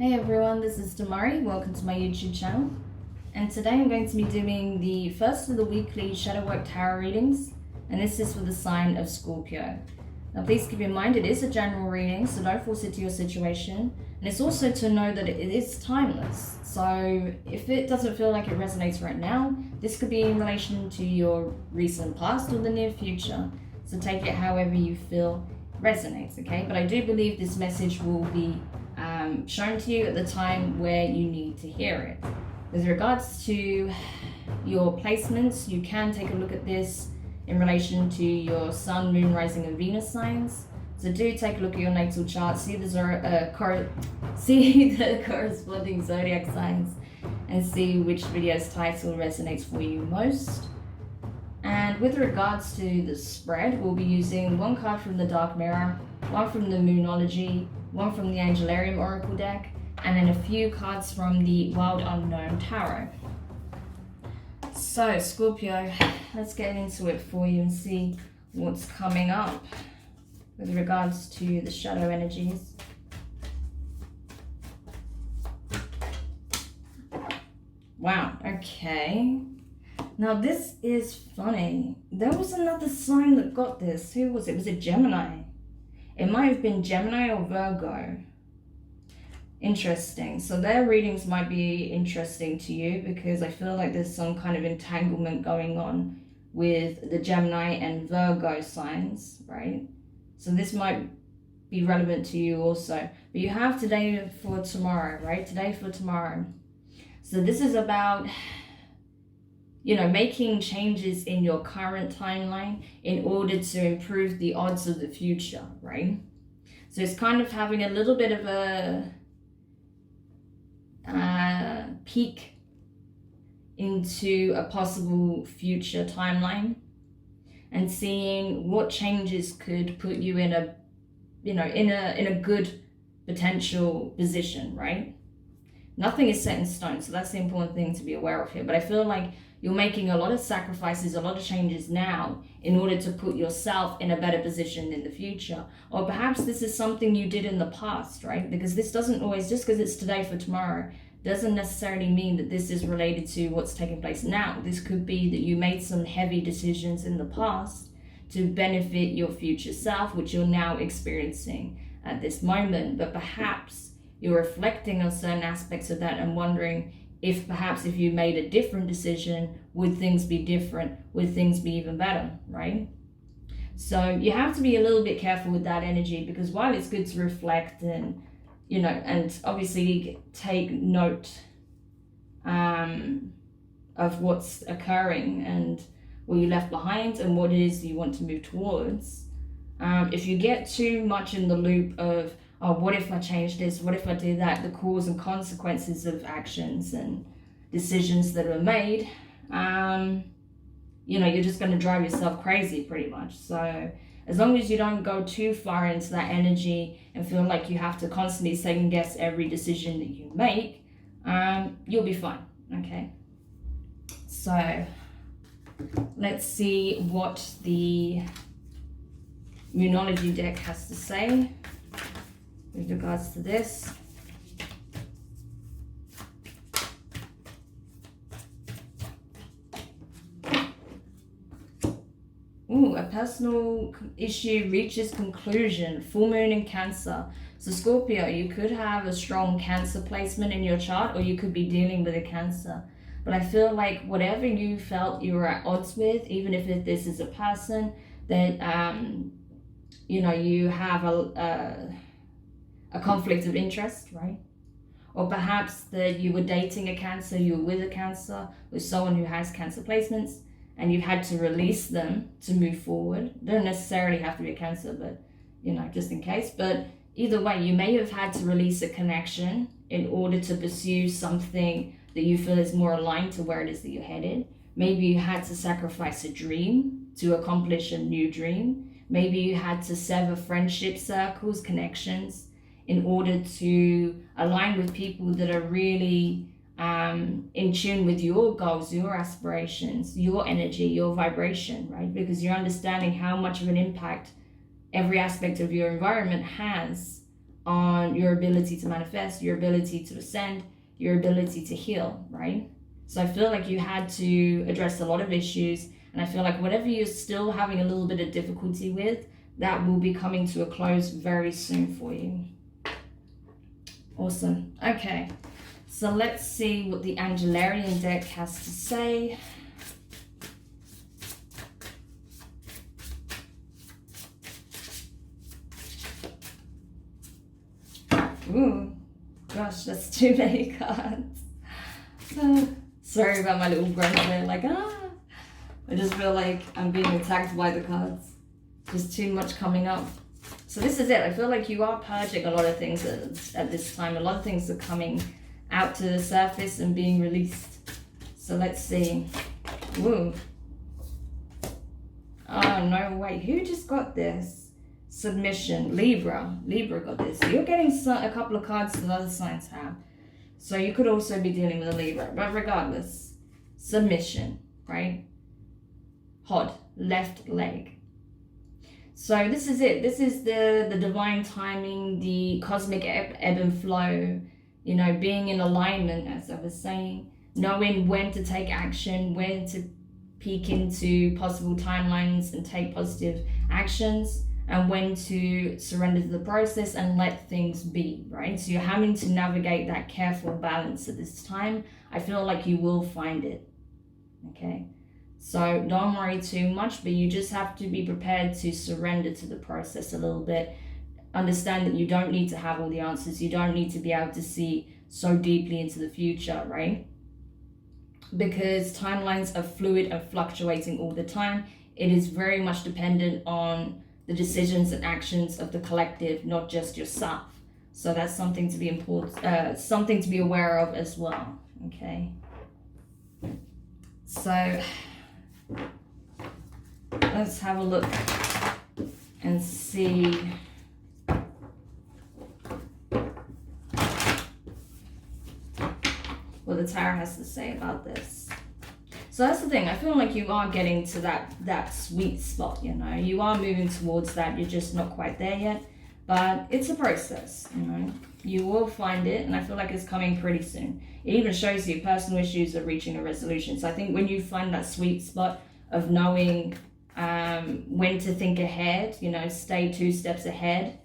Hey everyone, this is Demari. Welcome to my YouTube channel. And today I'm going to be doing the first of the weekly Shadow Work Tarot readings. And this is for the sign of Scorpio. Now please keep in mind it is a general reading, so don't force it to your situation. And it's also to know that it is timeless. So if it doesn't feel like it resonates right now, this could be in relation to your recent past or the near future. So take it however you feel resonates, okay? But I do believe this message will be shown to you at the time where you need to hear it. With regards to your placements, you can take a look at this in relation to your Sun, Moon, Rising and Venus signs. So do take a look at your natal chart, see the corresponding zodiac signs and see which video's title resonates for you most. And with regards to the spread, we'll be using one card from the Dark Mirror, one from the Moonology, one from the Angelarium Oracle deck, and then a few cards from the Wild Unknown Tarot. So, Scorpio, let's get into it for you and see what's coming up with regards to the shadow energies. Wow, okay. Now this is funny. There was another sign that got this. Who was it? Was it Gemini? It might have been Gemini or Virgo. Interesting. So their readings might be interesting to you because I feel like there's some kind of entanglement going on with the Gemini and Virgo signs, right? So this might be relevant to you also. But you have today for tomorrow, right? Today for tomorrow. So this is about, you know, making changes in your current timeline in order to improve the odds of the future, right? So it's kind of having a little bit of a peek into a possible future timeline and seeing what changes could put you in a, you know, in a good potential position, right? Nothing is set in stone, so that's the important thing to be aware of here. But I feel like you're making a lot of sacrifices, a lot of changes now in order to put yourself in a better position in the future. Or perhaps this is something you did in the past, right? Because this doesn't always, just because it's today for tomorrow, doesn't necessarily mean that this is related to what's taking place now. This could be that you made some heavy decisions in the past to benefit your future self, which you're now experiencing at this moment. But perhaps you're reflecting on certain aspects of that and wondering if perhaps if you made a different decision, would things be different? Would things be even better, right? So you have to be a little bit careful with that energy because while it's good to reflect and, you know, and obviously take note of what's occurring and what you left behind and what it is you want to move towards, if you get too much in the loop of, oh, what if I change this? What if I do that? The cause and consequences of actions and decisions that are made, you know, you're just going to drive yourself crazy pretty much. So as long as you don't go too far into that energy and feel like you have to constantly second guess every decision that you make, you'll be fine, okay? So let's see what the Moonology deck has to say with regards to this. Ooh, a personal issue reaches conclusion. Full moon in Cancer. So Scorpio, you could have a strong Cancer placement in your chart, or you could be dealing with a Cancer. But I feel like whatever you felt you were at odds with, even if this is a person that you know, you have a conflict of interest, right? Or perhaps that you were dating a Cancer, you were with a Cancer, with someone who has Cancer placements, and you've had to release them to move forward. They don't necessarily have to be a Cancer, but, you know, just in case. But either way, you may have had to release a connection in order to pursue something that you feel is more aligned to where it is that you're headed. Maybe you had to sacrifice a dream to accomplish a new dream. Maybe you had to sever friendship circles, connections, in order to align with people that are really in tune with your goals, your aspirations, your energy, your vibration, right? Because you're understanding how much of an impact every aspect of your environment has on your ability to manifest, your ability to ascend, your ability to heal, right? So I feel like you had to address a lot of issues, and I feel like whatever you're still having a little bit of difficulty with, that will be coming to a close very soon for you. Awesome. Okay, so let's see what the Angelarian deck has to say. Ooh, gosh, that's too many cards. Sorry about my little grunt there, like, I just feel like I'm being attacked by the cards. Just too much coming up. So this is it. I feel like you are purging a lot of things at this time. A lot of things are coming out to the surface and being released. So let's see. Woo. Oh, no way. Who just got this? Submission. Libra. Libra got this. So you're getting a couple of cards that other signs have. So you could also be dealing with a Libra. But regardless, submission, right? Hod. Left leg. So this is it. This is the divine timing, the cosmic ebb and flow, you know, being in alignment, as I was saying, knowing when to take action, when to peek into possible timelines and take positive actions, and when to surrender to the process and let things be, right? So you're having to navigate that careful balance at this time. I feel like you will find it, okay? So don't worry too much, but you just have to be prepared to surrender to the process a little bit. Understand that you don't need to have all the answers. You don't need to be able to see so deeply into the future, right? Because timelines are fluid and fluctuating all the time. It is very much dependent on the decisions and actions of the collective, not just yourself. So that's something to be important, something to be aware of as well, okay? So let's have a look and see what the tarot has to say about this. So that's the thing. I feel like you are getting to that sweet spot, you know. You are moving towards that. You're just not quite there yet. But it's a process, you know. You will find it, and I feel like it's coming pretty soon. It even shows you personal issues are reaching a resolution. So I think when you find that sweet spot of knowing when to think ahead, you know, stay 2 steps ahead,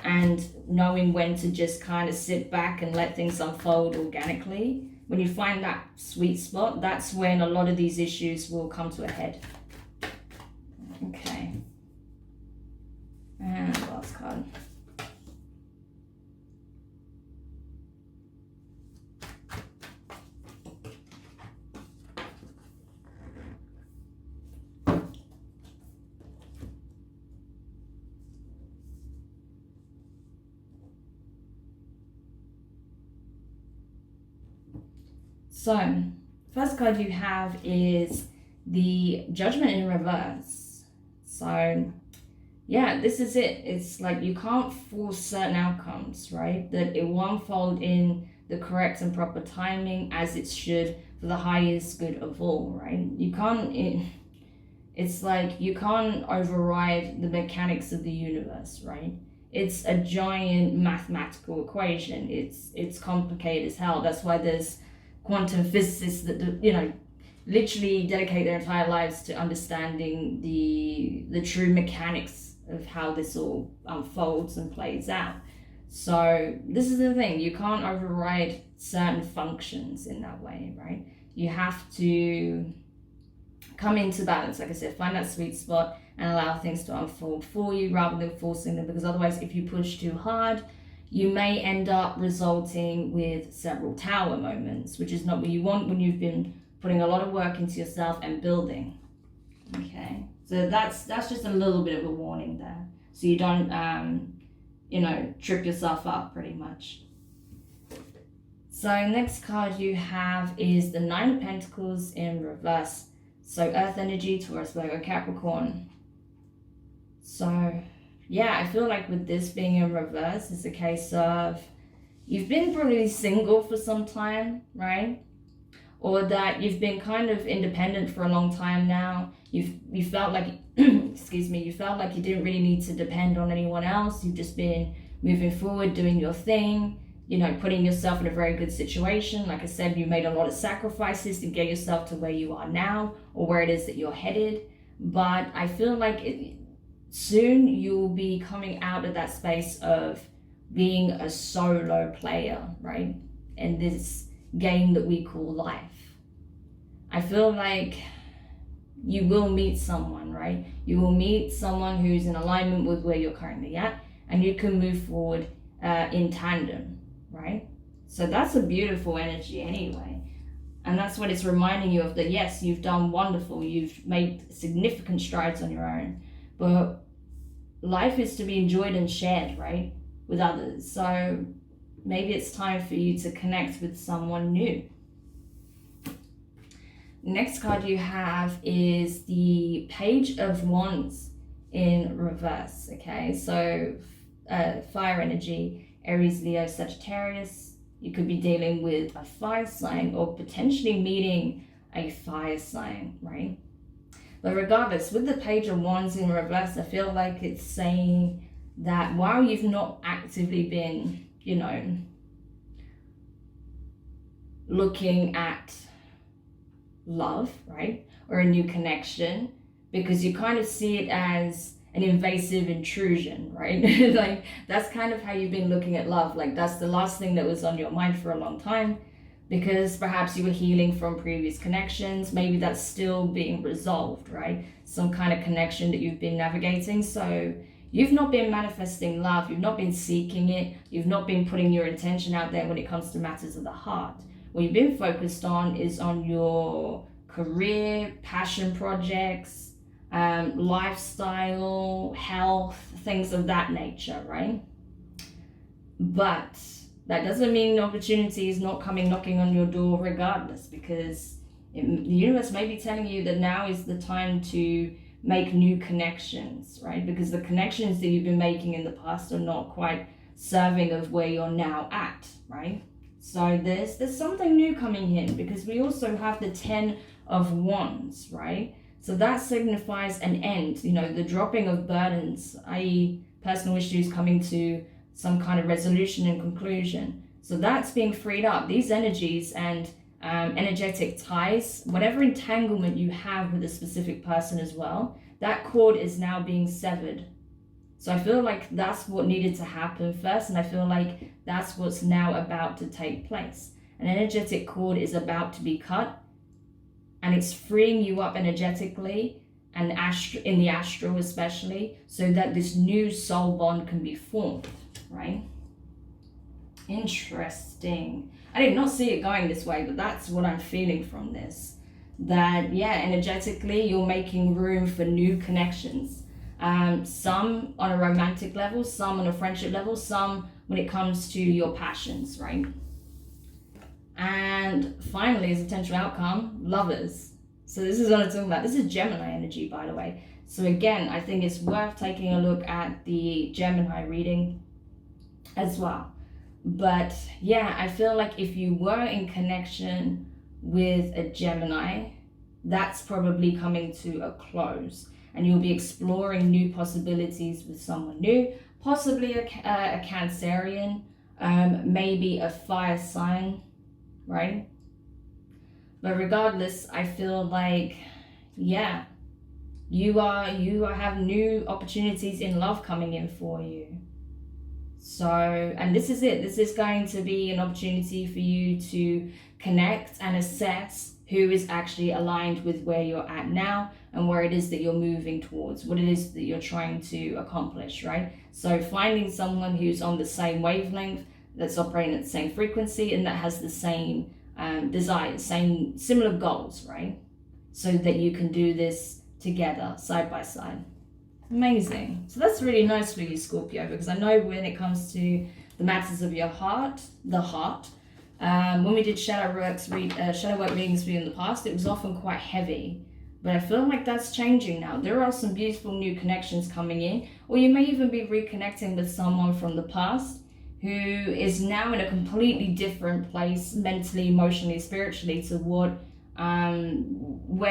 and knowing when to just kind of sit back and let things unfold organically, when you find that sweet spot, that's when a lot of these issues will come to a head. Okay. And last card. So, first card you have is the Judgment in reverse. So, yeah, this is it. It's like you can't force certain outcomes, right? That it will unfold in the correct and proper timing as it should for the highest good of all, right? You can't, it's like you can't override the mechanics of the universe, right? It's a giant mathematical equation. It's complicated as hell. That's why there's quantum physicists that, you know, literally dedicate their entire lives to understanding the true mechanics of how this all unfolds and plays out. So this is the thing, you can't override certain functions in that way, right? You have to come into balance, like I said, find that sweet spot and allow things to unfold for you rather than forcing them, because otherwise if you push too hard, you may end up resulting with several tower moments, which is not what you want when you've been putting a lot of work into yourself and building. Okay, so that's just a little bit of a warning there, so you don't you know, trip yourself up pretty much. So next card you have is the Nine of Pentacles in reverse. So Earth energy, Taurus, Virgo, Capricorn. So yeah, I feel like with this being in reverse, it's a case of you've been probably single for some time, right? Or that you've been kind of independent for a long time now. You felt like, excuse me, you felt like you didn't really need to depend on anyone else. You've just been moving forward, doing your thing, you know, putting yourself in a very good situation. Like I said, you made a lot of sacrifices to get yourself to where you are now, or where it is that you're headed. But I feel like soon you'll be coming out of that space of being a solo player, right? In this game that we call life. I feel like you will meet someone, right? You will meet someone who's in alignment with where you're currently at, and you can move forward in tandem, right? So that's a beautiful energy anyway. And that's what it's reminding you of, that yes, you've done wonderful, you've made significant strides on your own, but life is to be enjoyed and shared, right, with others. So maybe it's time for you to connect with someone new. Next card you have is the Page of Wands in reverse, okay? So fire energy, Aries, Leo, Sagittarius. You could be dealing with a fire sign or potentially meeting a fire sign, right? But regardless, with the Page of Wands in reverse, I feel like it's saying that while you've not actively been, you know, looking at love, right, or a new connection, because you kind of see it as an invasive intrusion, right? Like that's kind of how you've been looking at love. Like that's the last thing that was on your mind for a long time, because perhaps you were healing from previous connections. Maybe that's still being resolved, right? Some kind of connection that you've been navigating. So you've not been manifesting love, you've not been seeking it, you've not been putting your intention out there when it comes to matters of the heart. What you've been focused on is on your career, passion projects, lifestyle, health, things of that nature, right? But that doesn't mean opportunity is not coming knocking on your door regardless, because the universe may be telling you that now is the time to make new connections, right? Because the connections that you've been making in the past are not quite serving of where you're now at, right? So there's something new coming in, because we also have the 10 of Wands, right? So that signifies an end, you know, the dropping of burdens, i.e. personal issues coming to some kind of resolution and conclusion. So that's being freed up. These energies and energetic ties, whatever entanglement you have with a specific person as well, that cord is now being severed. So I feel like that's what needed to happen first, and I feel like that's what's now about to take place. An energetic cord is about to be cut, and it's freeing you up energetically and in the astral especially, so that this new soul bond can be formed, right? Interesting. I did not see it going this way, but that's what I'm feeling from this. That, yeah, energetically, you're making room for new connections. Some on a romantic level, some on a friendship level, some when it comes to your passions, right? And finally, as a potential outcome, lovers. So this is what I'm talking about. This is Gemini energy, by the way. So again, I think it's worth taking a look at the Gemini reading as well. But yeah, I feel like if you were in connection with a Gemini, that's probably coming to a close, and you'll be exploring new possibilities with someone new, possibly a Cancerian, maybe a fire sign, right? But regardless, I feel like, yeah, you have new opportunities in love coming in for you. So, and this is it. This is going to be an opportunity for you to connect and assess who is actually aligned with where you're at now and where it is that you're moving towards, what it is that you're trying to accomplish, right? So finding someone who's on the same wavelength, that's operating at the same frequency, and that has the same desires, similar goals, right? So that you can do this together, side by side. Amazing. So that's really nice for you, Scorpio, because I know when it comes to the matters of your heart, when we did shadow work readings for you in the past, it was often quite heavy. But I feel like that's changing now. There are some beautiful new connections coming in, or you may even be reconnecting with someone from the past who is now in a completely different place, mentally, emotionally, spiritually, to where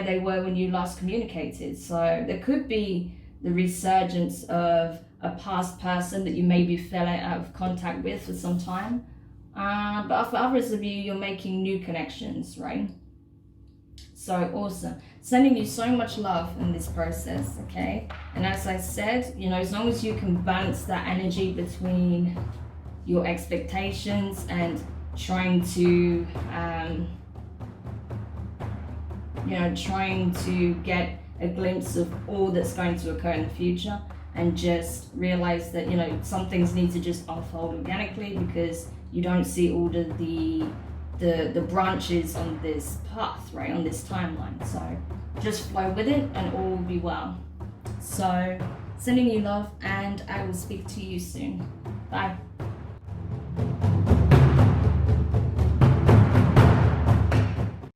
they were when you last communicated. So there could be the resurgence of a past person that you maybe fell out of contact with for some time. But for others of you, you're making new connections, right? So awesome. Sending you so much love in this process, okay? And as I said, you know, as long as you can balance that energy between your expectations and trying to, trying to get a glimpse of all that's going to occur in the future, and just realize that, you know, some things need to just unfold organically because you don't see all of the branches on this path, right, on this timeline. So just flow with it and all will be well. So sending you love, and I will speak to you soon. Bye.